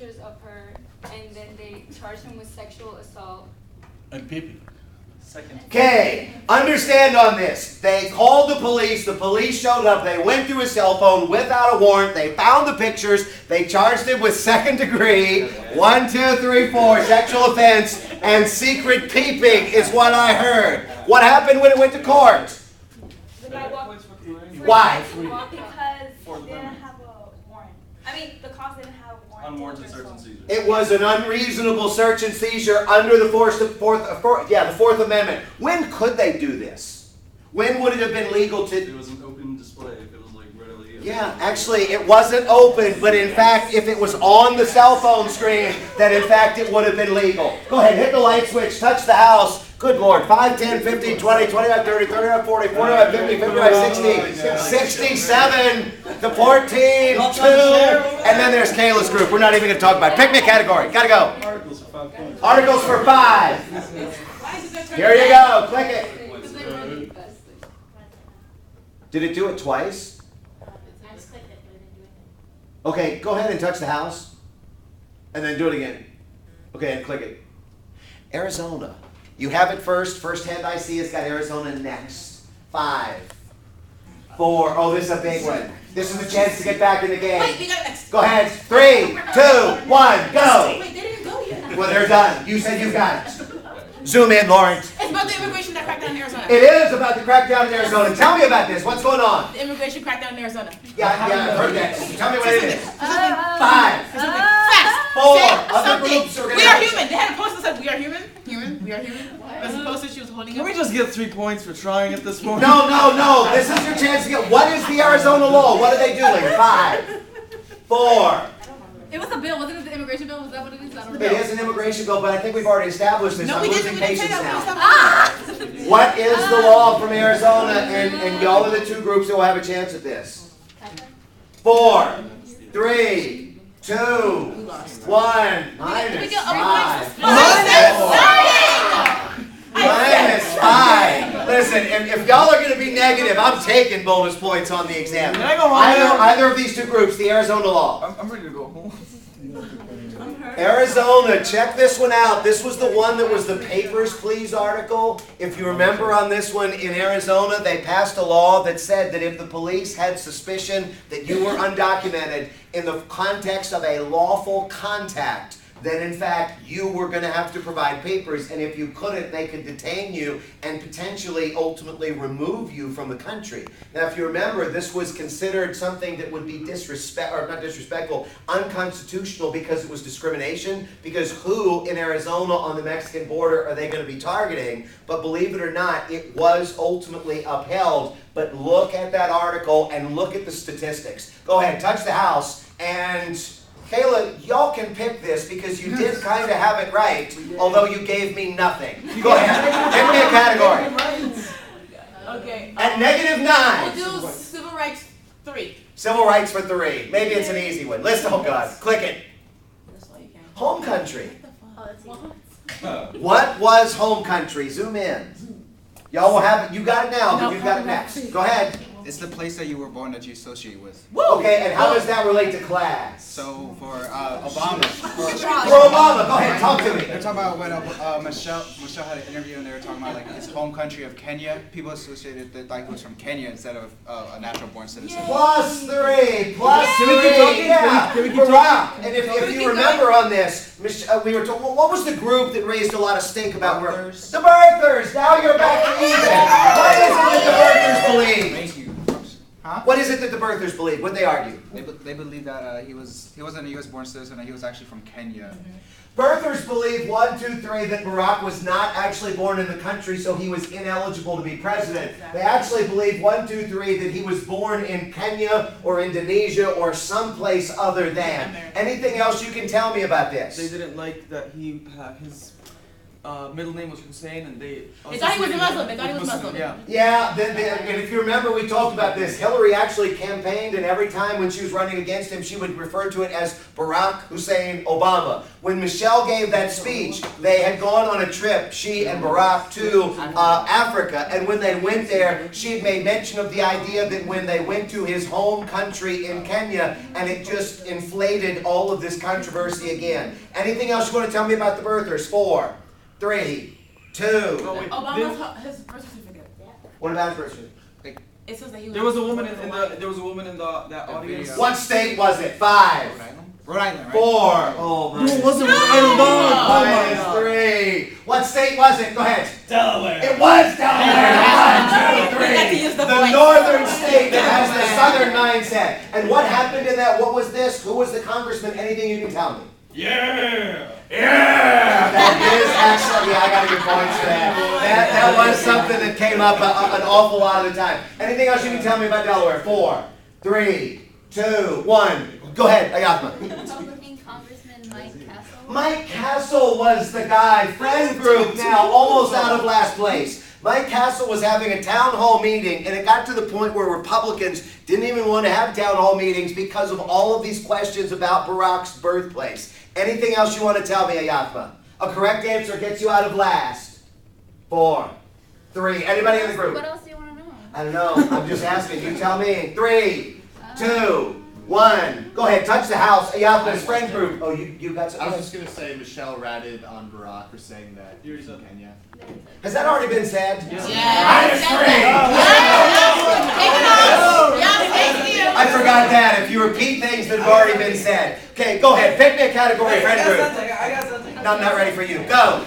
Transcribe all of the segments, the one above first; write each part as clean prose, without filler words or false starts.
pictures of her, and then they charged him with sexual assault. And peeping. Okay, understand on this. They called the police showed up, they went through his cell phone without a warrant, they found the pictures, they charged him with second degree, 1, 2, 3, 4, sexual offense, and secret peeping is what I heard. What happened when it went to court? The guy walked. Why? Because they didn't have a warrant. I mean, the cops didn't have a warrant. Unwarranted search and seizure. It was an unreasonable search and seizure under the Fourth Amendment. When could they do this? When would it have been legal to? It was an open display. If it was like readily. Yeah, actually, it wasn't open, but in fact, if it was on the cell phone screen, then in fact it would have been legal. Go ahead, hit the light switch, touch the house. Good Lord, 5, 10, 15, 20, 25, 30, 35, 40, 45, 50, 55, 60, 67, the 14, 2, and then there's Kayla's group. We're not even going to talk about it. Pick me a category. Gotta go. Articles for 5 points. Articles for 5. Here you go. Click it. Did it do it twice? I just clicked it, but it didn't do anything. Okay, go ahead and touch the house. And then do it again. Okay, and click it. Arizona. You have it first. First hand I see has got Arizona next. 5, 4. Oh, this is a big one. This is a chance to get back in the game. Wait, we got it next. Go ahead. 3, 2, 1, go. Wait, they didn't go yet. Well, they're done. You said you got it. Zoom in, Lawrence. It's about the immigration that cracked down in Arizona. It is about the crackdown in Arizona. Tell me about this. What's going on? The immigration crackdown in Arizona. Yeah, I've heard that. Tell me what it is. 5, Fast. 4. Other groups are going to. We are human. They had a poster that said, "We are human. Human. We are human." There's a poster she was holding Can up. we just get 3 points for trying at this point? No. This is your chance to get. What is the Arizona law? What are they doing? 5, 4. It was a bill, wasn't it the immigration bill? Was that what it is? I don't It know. is an immigration bill, but I think we've already established this. No, I'm we losing didn't. We didn't say patience that. now. What is the law from Arizona? And y'all are the 2 groups that will have a chance at this. 4, 3, 2, 1. Minus 5. Minus 5. Listen, if y'all are going to be negative, I'm taking bonus points on the exam. Can I go home now? Either of these 2 groups, the Arizona law. I'm ready to go home. Arizona, check this one out. This was the one that was the Papers, Please article. If you remember on this one, in Arizona, they passed a law that said that if the police had suspicion that you were undocumented in the context of a lawful contact, then in fact you were going to have to provide papers, and if you couldn't, they could detain you and potentially ultimately remove you from the country. Now, if you remember, this was considered something that would be unconstitutional because it was discrimination, because who in Arizona on the Mexican border are they going to be targeting? But believe it or not, it was ultimately upheld. But look at that article and look at the statistics. Go ahead, touch the house, and Kayla, y'all can pick this because you did kind of have it right, although you gave me nothing. Go ahead, pick me a category. Okay. At -9. We'll do civil rights 3. Civil rights for 3. Maybe it's an easy one. Listen, oh God, click it. That's all you can. Home country. Oh, that's easy. What was home country? Zoom in. Y'all will have it. You got it now, but you got it next. Go ahead. It's the place that you were born that you associate with. Okay, and how does that relate to class? So for Obama, For Obama, go ahead, talk to me. they're talking about when Michelle had an interview and they were talking about like his home country of Kenya. People associated that like he was from Kenya instead of a natural born citizen. +3, +3, Can we keep talking? yeah, Can we keep Barack. And if we you keep remember on this, we were told, well, what was the group that raised a lot of stink about Birthers. The birthers. Now you're back to even. What is it that the birthers believe? Thank you. Huh? What is it that the birthers believe? What they argue? They believe that he wasn't a U.S. born citizen, and he was actually from Kenya. Birthers believe 1, 2, 3 that Barack was not actually born in the country, so he was ineligible to be president. They actually believe 1, 2, 3 that he was born in Kenya or Indonesia or someplace other than. Anything else you can tell me about this? They didn't like that middle name was Hussein, and they thought he was a Muslim. They thought he was Muslim. Yeah. Yeah, and if you remember, we talked about this. Hillary actually campaigned, and every time when she was running against him, she would refer to it as Barack Hussein Obama. When Michelle gave that speech, they had gone on a trip, she and Barack, to Africa, and when they went there, she had made mention of the idea that when they went to his home country in Kenya, and it just inflated all of this controversy again. Anything else you want to tell me about the birthers? 4, 3, 2. Oh, wait. Obama's his birth certificate. What about his birth certificate? It says that he was. There was a woman in that audience. video. What state was it? 5, Rhode Island, right? 4. Oh, No, man. it wasn't Minus 3. What state was it? Go ahead. Delaware. It was Delaware. 1, 2, We got to 3. use the The voice. northern state that has the southern mindset. And what happened in that? What was this? Who was the congressman? Anything you can tell me? Yeah. Yeah, that is actually, yeah, I got to give points for that. That was something that came up an awful lot of the time. Anything else you can tell me about Delaware? 4, 3, 2, 1. Go ahead, Ayatma. Republican Congressman Mike Castle. Mike Castle was the guy. Friend group now, almost out of last place. Mike Castle was having a town hall meeting, and it got to the point where Republicans didn't even want to have town hall meetings because of all of these questions about Barack's birthplace. Anything else you want to tell me, Ayatma? A correct answer gets you out of last. 4, 3. Anybody in the group? What else do you want to know? I don't know. I'm just asking. You tell me. 3, 2, 1. Go ahead. Touch the house. Ayatma's friend group. Oh, you got I was some. just going to say Michelle ratted on Barack for saying that he was in Kenya. Has that already been said? Yeah. Minus 3. I forgot that. If you repeat things that have already been said. Okay, go ahead. Pick me a category, friend group. I got something. No, I'm not ready for you. Go.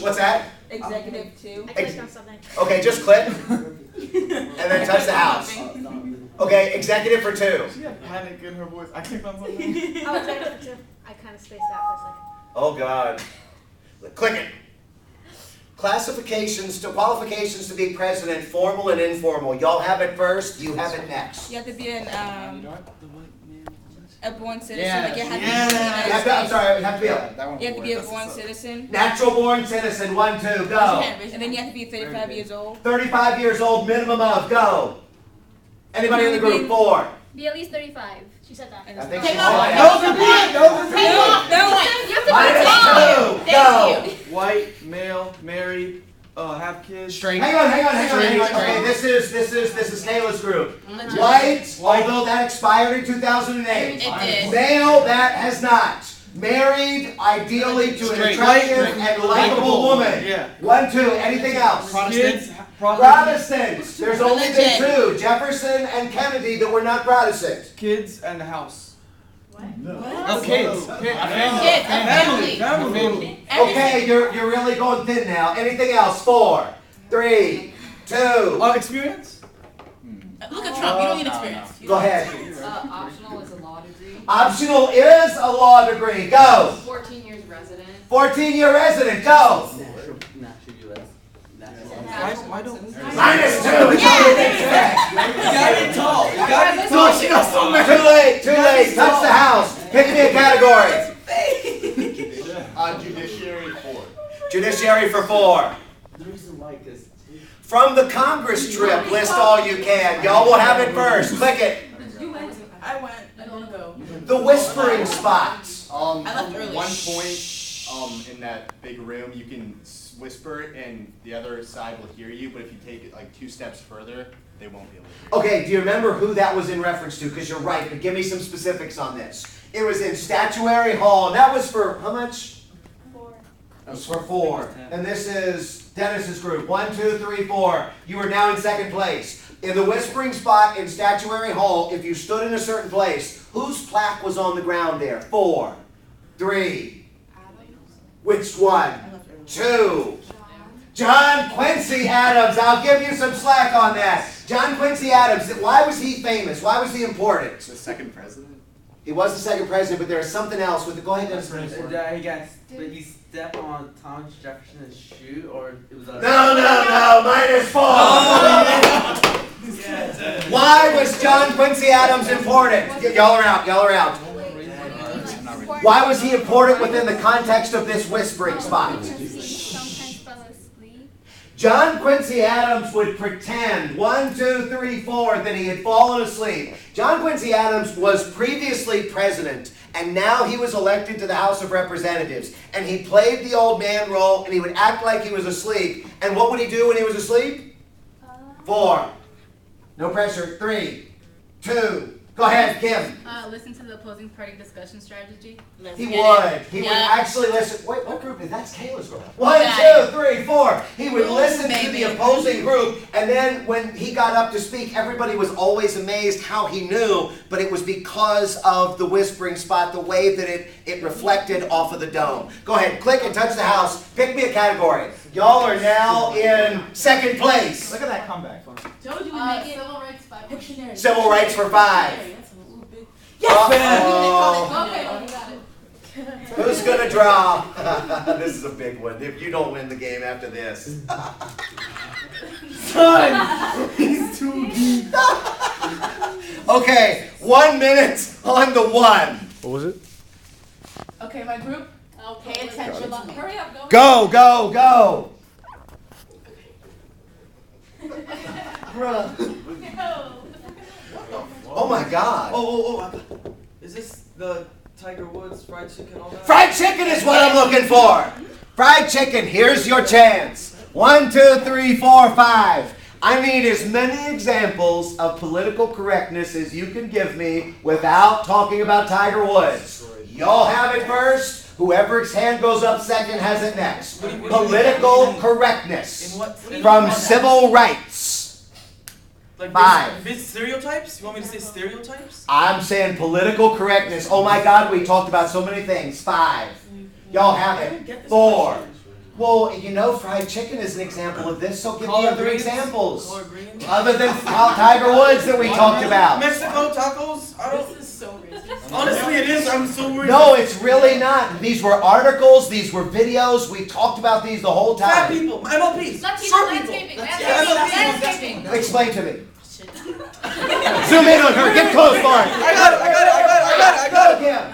What's that? Executive 2. I clicked on something. Okay, just click. And then touch the house. Okay, executive for 2. She had panic in her voice. I clicked on something. Oh, executive 2. I kind of spaced out for a second. Oh, God. Click it. Qualifications to be president, formal and informal. Y'all have it first, you have it next. You have to be an a born citizen. Yeah. Like you have I'm sorry, it have to be a That one You have to be a works. born citizen. natural born citizen. 1, 2, go. And then you have to be 35 years old. 35 years old, minimum of, go. Anybody in the group? 4. Be at least 35. She said that. I think Take she's off. right. You have to be tall. Minus 2, go. White, male, married, have kids. Straight. Hang on. Straight. Okay, this is Kayla's group. White, although that expired in 2008. It did. Male, that has not. Married, ideally to an Straight. attractive White, and likable woman. Yeah. 1, 2, anything else? Kids. Protestants. There's only been Religion. 2, Jefferson and Kennedy, that were not Protestant. Kids and the house. Oh, kids. Family. Okay, you're really going thin now. Anything else? 4, 3, 2. Experience? Look at Trump. You don't need experience. Go ahead. Optional is a law degree. Optional is a law degree. Go. 14 years resident. 14-year resident. Go. Why don't? Minus 2. It's You gotta be tall. You gotta be tall. She got so many. Too late. Touch the house. Pick me a category. Judiciary 4. Judiciary for 4. The reason why is From the Congress trip, list all you can. Y'all will have it first. Click it. I went. I don't go. The whispering spots. I left early. 1 point in that big room, you can whisper it and the other side will hear you, but if you take it like 2 steps further, they won't be able to hear you. Okay, do you remember who that was in reference to? Because you're right, but give me some specifics on this. It was in Statuary Hall, and that was for how much? 4. That was for 4. And this is Dennis's group. 1, 2, 3, 4. You are now in second place. In the whispering spot in Statuary Hall, if you stood in a certain place, whose plaque was on the ground there? 4, 3. Which one? 2. John Quincy Adams. I'll give you some slack on that. John Quincy Adams. Why was he famous? Why was he important? The second president? He was the second president, but there was something else with the. Go ahead, Dennis. But you step on Thomas Jefferson's shoe, or it was a. No. Minus 4. Why was John Quincy Adams important? Y'all are out. I'm not ready. Why was he important within the context of this whispering spot? Because he sometimes fell asleep. John Quincy Adams would pretend, 1, 2, 3, 4, that he had fallen asleep. John Quincy Adams was previously president, and now he was elected to the House of Representatives. And he played the old man role, and he would act like he was asleep. And what would he do when he was asleep? 4. No pressure. 3, 2. Go ahead, Kim. Listen to the opposing party discussion strategy. He would. He would actually listen. Wait, what group is that? That's Kayla's group. 1, 2, 3, 4. He would listen to the opposing group, and then when he got up to speak, everybody was always amazed how he knew, but it was because of the whispering spot, the way that it reflected off of the dome. Go ahead, click and touch the house. Pick me a category. Y'all are now in second place. Look at that comeback. Told you we make it. Civil rights 5. Pictionary. Civil rights for 5. That's a little bit. Uh-oh. Okay, we got it. Who's gonna draw? This is a big one. If you don't win the game after this. Son! He's too deep. Okay, 1 minute on the 1. What was it? Okay, my group. Pay attention to me. Hurry up, go. Go, go, go. Bruh. Oh my God. Oh. Is this the Tiger Woods fried chicken? All that? Fried chicken is what I'm looking for. Fried chicken, here's your chance. 1, 2, 3, 4, 5. I need as many examples of political correctness as you can give me without talking about Tiger Woods. Y'all have it first. Whoever's hand goes up second has it next. Political correctness from civil rights. Like 5. Stereotypes? You want me to say stereotypes? I'm saying political correctness. Oh my God, we talked about so many things. 5. Y'all have it. 4. Well, you know, fried chicken is an example of this, so give me other examples. Other than Tiger Woods that we talked about. Mexico tacos? I don't. This is so racist. Honestly, it is. I'm so worried. No, it's really not. These were articles, these were videos, we talked about these the whole Fat time. people, MLPs, Latino short landscaping. people. Landscaping. Explain to me. Zoom in on her, get close, Lauren. I got it. Yeah.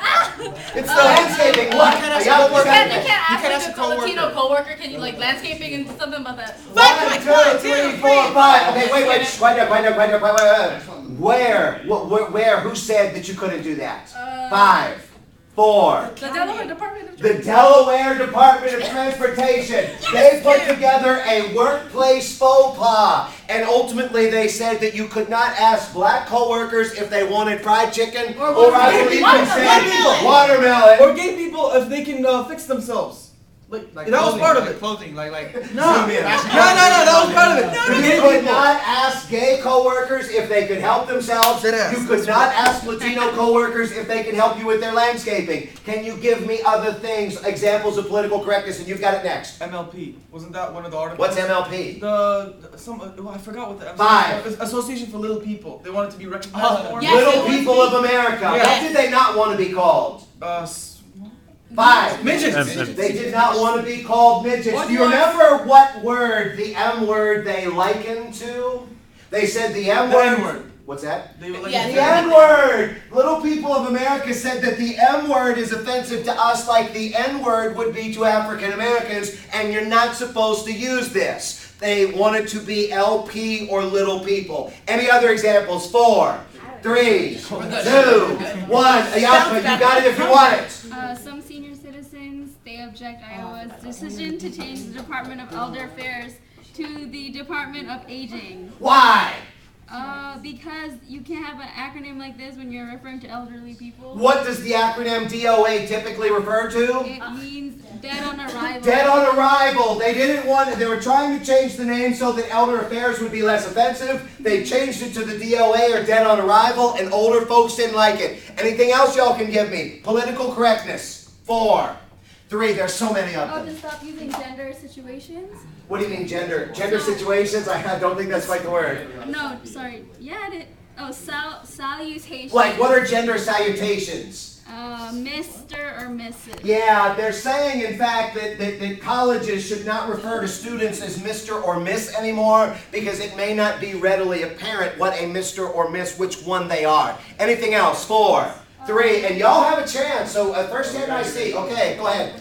It's the landscaping. What? You can't ask like a Latino coworker. Can you like landscaping and something about that? 1, 2, 3, 4, 5. Okay, wait. Shh, quiet down. Where? Where? Who said that you couldn't do that? 5, 4. The Delaware Department of The Delaware Department of Transportation. They put together a workplace faux pas. And ultimately they said that you could not ask black coworkers if they wanted fried chicken or I would even say watermelon. Or gay people if they can fix themselves. Like that was part of it. Clothing, like. No, that was part of it. You could not ask gay coworkers if they could help themselves. You could not ask Latino coworkers if they can help you with their landscaping. Can you give me other things, examples of political correctness? And you've got it next. MLP. Wasn't that one of the articles? What's MLP? I forgot what the 5. Association for Little People. They wanted to be recognized more. Little People of America. Yes. What did they not want to be called? 5. Midgets. They did not want to be called midgets. Do you remember what word, the M word, they likened to? They said the M word. N-word. What's that? They were like The N word. Little People of America said that the M word is offensive to us like the N word would be to African Americans, and you're not supposed to use this. They wanted to be LP or Little People. Any other examples? 4, 3, 2, 1. Ayaka, you got it if you want it. Some senior citizens, they object Iowa's decision to change the Department of Elder Affairs to the Department of Aging. Why? Because you can't have an acronym like this when you're referring to elderly people. What does the acronym DOA typically refer to? It means dead on arrival. Dead on arrival. They didn't want, they were trying to change the name so that elder affairs would be less offensive. They changed it to the DOA or dead on arrival, and older folks didn't like it. Anything else y'all can give me? Political correctness. 4, 3, there's so many of them. To stop using gender situations? What do you mean gender? Gender situations? I don't think that's quite the word. No, sorry. Yeah, salutations. Like, what are gender salutations? Mr. or Mrs. Yeah, they're saying, in fact, that colleges should not refer to students as Mr. or Miss anymore because it may not be readily apparent what a Mr. or Miss, which one they are. Anything else? 4, 3, and y'all have a chance. So first hand I see. Okay, go ahead.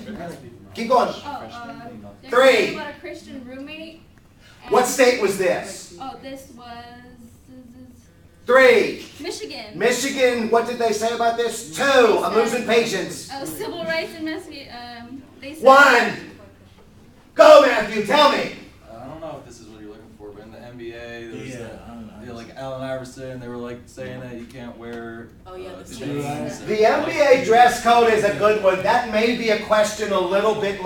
Keep going. There's 3. something about a Christian roommate. and- What state was this? Oh, this was 3. Michigan. Michigan. What did they say about this? 2. I'm losing patience. Oh, civil rights investigation. They said 1. Go, Matthew. Tell me. I don't know if this is what you're looking for, but in the NBA, there was Yeah, that, I don't know. you know, like Allen Iverson, they were like saying that you can't wear. Oh, yeah, the jeans jeans. and- The NBA dress code is a good one. That may be a question a little bit